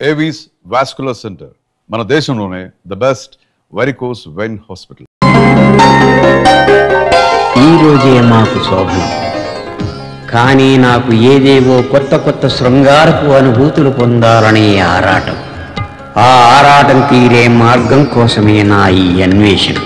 Avis vascular centre మన దేశంలోనే the best varicose vein hospital. ఈ రోజే మాకు శోభనం, కానీ నాకు ఏదేవో కొత్త కొత్త శృంగారపు అనుభూతులు పొందాలనే ఆరాటం. ఆ ఆరాటం తీరే మార్గం కోసమే నా ఈ అన్వేషణ.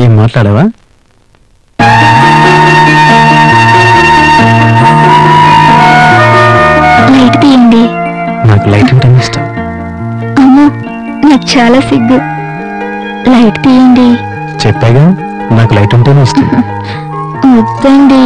ఏం మాట్లాడావా? లైట్ తీయండి. నాకు లైట్ అంటే ఇష్టం. అమ్మో, నాకు చాలా సిగ్గు. లైట్ తీయండి. చెప్పాగా నాకు లైట్ ఉంటేనే ఇష్టం. వద్దండి.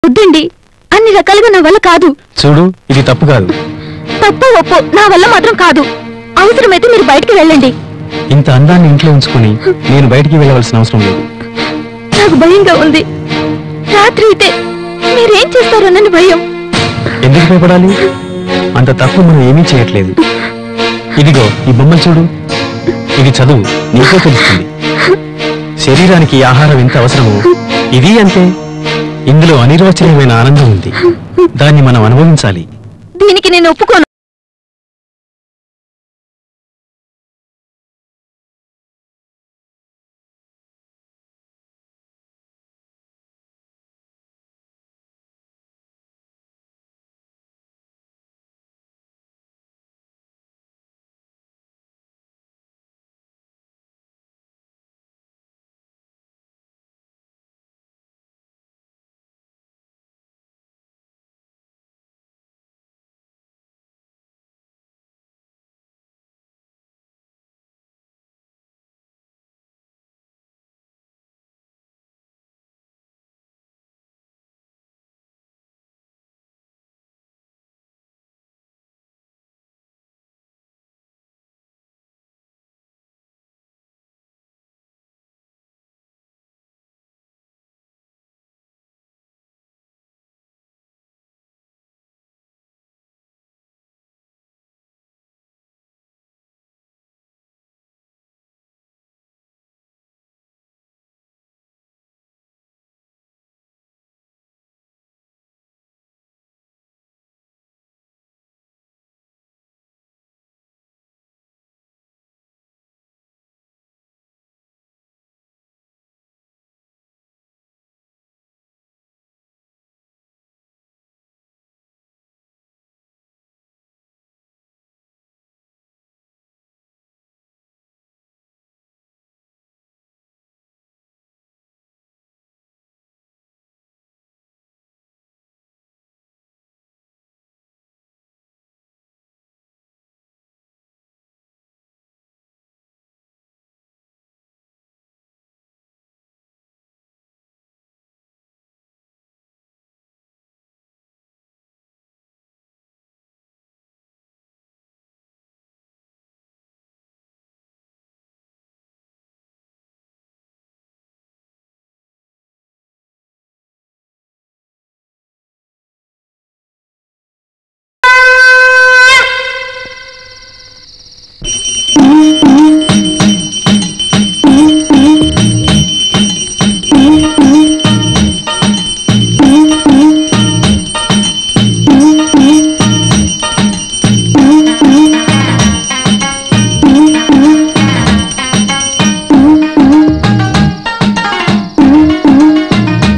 వద్దండి, అన్ని రకాలుగా నా వల్ల కాదు. చూడు, ఇది తప్పు కాదు. తప్పు ఒప్పు నా వల్ల మాత్రం కాదు. అవసరమైతే మీరు బయటికి వెళ్ళండి. ఇంత అందాన్ని ఇంట్లో ఉంచుకుని నేను బయటికి వెళ్ళవలసిన అవసరం లేదు. నాకు భయంగా ఉంది. రాత్రి అయితే మీరేం చేస్తారోనని భయం. ఎందుకు భయపడాలి? అంత తప్పు మనం ఏమీ చేయట్లేదు. ఇదిగో ఈ బొమ్మలు చూడు. ఇది చదువు, నీకే తెలుస్తుంది. శరీరానికి ఆహారం ఎంత అవసరమో ఇది అంతే. ఇందులో అనిర్వచనీయమైన ఆనందం ఉంది. దాన్ని మనం అనుభవించాలి. దీనికి నేను ఒప్పుకోను.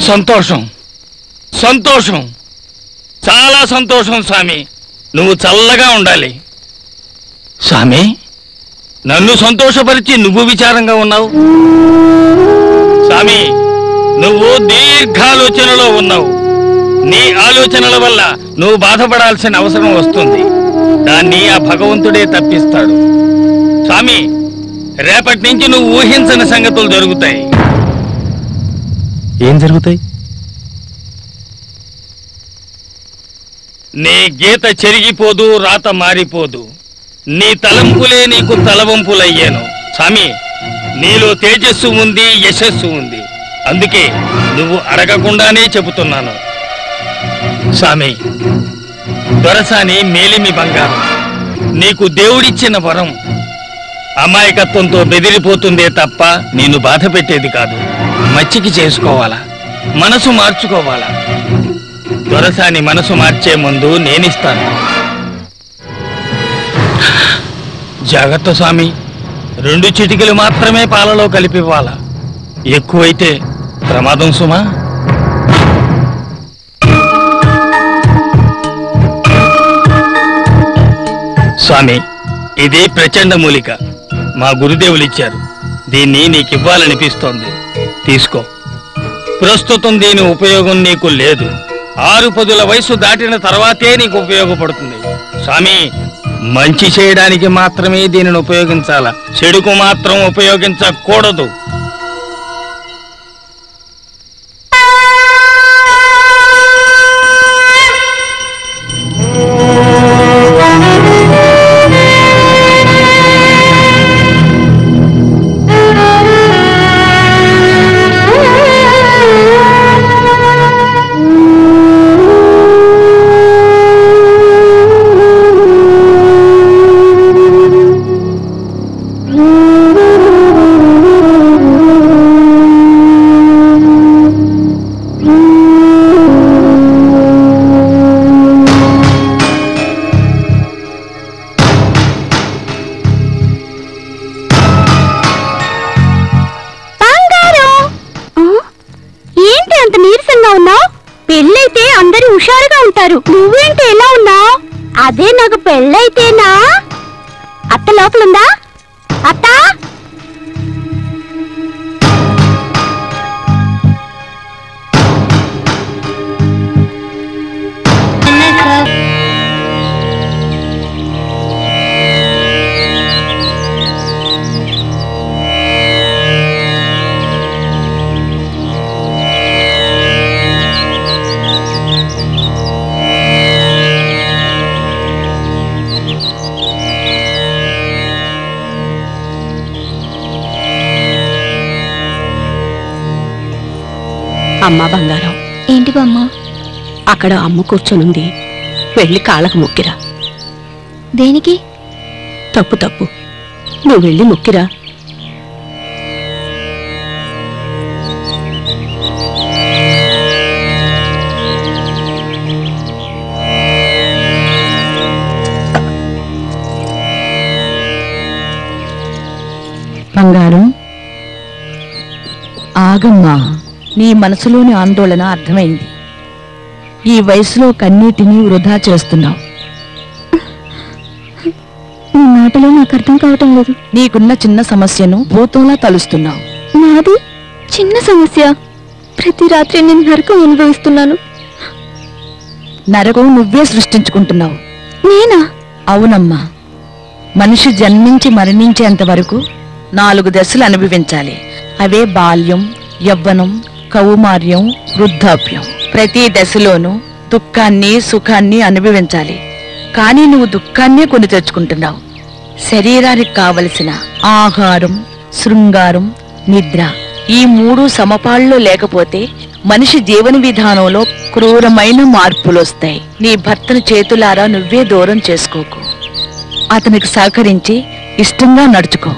సంతోషం, సంతోషం, చాలా సంతోషం స్వామి. నువ్వు చల్లగా ఉండాలి. స్వామి, నన్ను సంతోషపరిచి నువ్వు విచారంగా ఉన్నావు. స్వామి, నువ్వు దీర్ఘాలోచనలో ఉన్నావు. నీ ఆలోచనల వల్ల నువ్వు బాధపడాల్సిన అవసరం వస్తుంది. దాన్ని ఆ భగవంతుడే తప్పిస్తాడు. స్వామి, రేపటి నుంచి నువ్వు ఊహించని సంగతులు జరుగుతాయి. ఏం జరుగుతాయి? నీ గీత చెరిగిపోదు, రాత మారిపోదు. నీ తలంపులే నీకు తలవంపులయ్యాను. స్వామి, నీలో తేజస్సు ఉంది, యశస్సు ఉంది. అందుకే నువ్వు అడగకుండానే చెబుతున్నాను. స్వామి, దొరసాని మేలిమి బంగారం, నీకు దేవుడిచ్చిన వరం. అమాయకత్వంతో బెదిరిపోతుందే తప్ప నిన్ను బాధ పెట్టేది కాదు. మచ్చికి చేసుకోవాలా, మనసు మార్చుకోవాలా. దొరసాని మనసు మార్చే ముందు నేనిస్తాను. జాగ్రత్త స్వామి, 2 చిటికలు మాత్రమే పాలలో కలిపివ్వాలా. ఎక్కువైతే ప్రమాదం సుమా. స్వామి, ఇది ప్రచండ మూలిక, మా గురుదేవులిచ్చారు. దీన్ని నీకివ్వాలనిపిస్తోంది. తీసుకో. ప్రస్తుతం దీని ఉపయోగం నీకు లేదు. 6 పదుల వయసు దాటిన తర్వాతే నీకు ఉపయోగపడుతుంది. స్వామి, మంచి చేయడానికి మాత్రమే దీనిని ఉపయోగించాల, చెడుకు మాత్రం ఉపయోగించకూడదు. పెళ్ళైతే అందరూ హుషారుగా ఉంటారు. నువ్వేంటి ఎలా ఉన్నావు? అదే నాకు పెళ్ళైతేనా. అత్త లోపలుందా? అత్త, అమ్మా బంగారం. ఏంటి బామ్మ? అక్కడ అమ్మ కూర్చొనుంది, వెళ్ళి కాళ్ళకు మొక్కిరా. దేనికి? తప్పు తప్పు, నువ్వు వెళ్ళి మొక్కిరా. బంగారం, ఆగమ్మా. నీ మనసులోని ఆందోళన అర్థమైంది. ఈ వయసులో కన్నీటిని వృధా చేస్తున్నావు. నీ మాటలో నాకు అర్థం కావటం లేదు. నీకున్న చిన్న సమస్యను భూతంలా తలుస్తున్నావు. నాది చిన్న సమస్య? ప్రతి రాత్రి నేను నరకం అనుభవిస్తున్నాను. నరకం నువ్వే సృష్టించుకుంటున్నావు. నేనా? అవునమ్మా. మనిషి జన్మించి మరణించేంత వరకు 4 దశలు అనుభవించాలి. అవే బాల్యం, యవ్వనం, కౌమార్యం, వృద్ధాప్యం. ప్రతి దశలోనూ దుఃఖాన్ని, సుఖాన్ని అనుభవించాలి. కానీ నువ్వు దుఃఖాన్నే కొని తెచ్చుకుంటున్నావు. శరీరానికి కావలసిన ఆహారం, శృంగారం, నిద్ర, ఈ 3 సమపాళ్ళలో లేకపోతే మనిషి జీవన విధానంలో క్రూరమైన మార్పులొస్తాయి. నీ భర్తను చేతులారా నువ్వే దూరం చేసుకోకు. అతనికి సహకరించి ఇష్టంగా నడుచుకో.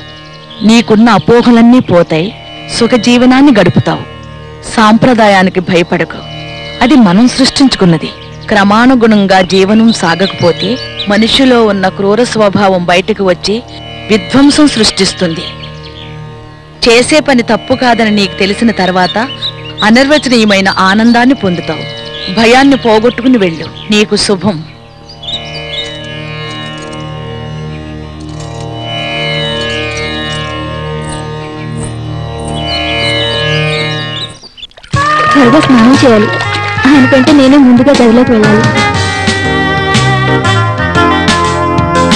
నీకున్న అపోహలన్నీ పోతాయి. సుఖజీవనాన్ని గడుపుతావు. సాంప్రదాయానికి భయపడకు. అది మనం సృష్టించుకున్నది. క్రమానుగుణంగా జీవనం సాగకపోతే మనిషిలో ఉన్న క్రూర స్వభావం బయటకు వచ్చి విధ్వంసం సృష్టిస్తుంది. చేసే పని తప్పు కాదని నీకు తెలిసిన తర్వాత అనిర్వచనీయమైన ఆనందాన్ని పొందుతావు. భయాన్ని పోగొట్టుకుని వెళ్ళు. నీకు శుభం. త్వరగా స్నానం చేయాలి. ఆయనకంటే నేనే ముందుగా గదిలోకి వెళ్ళాలి.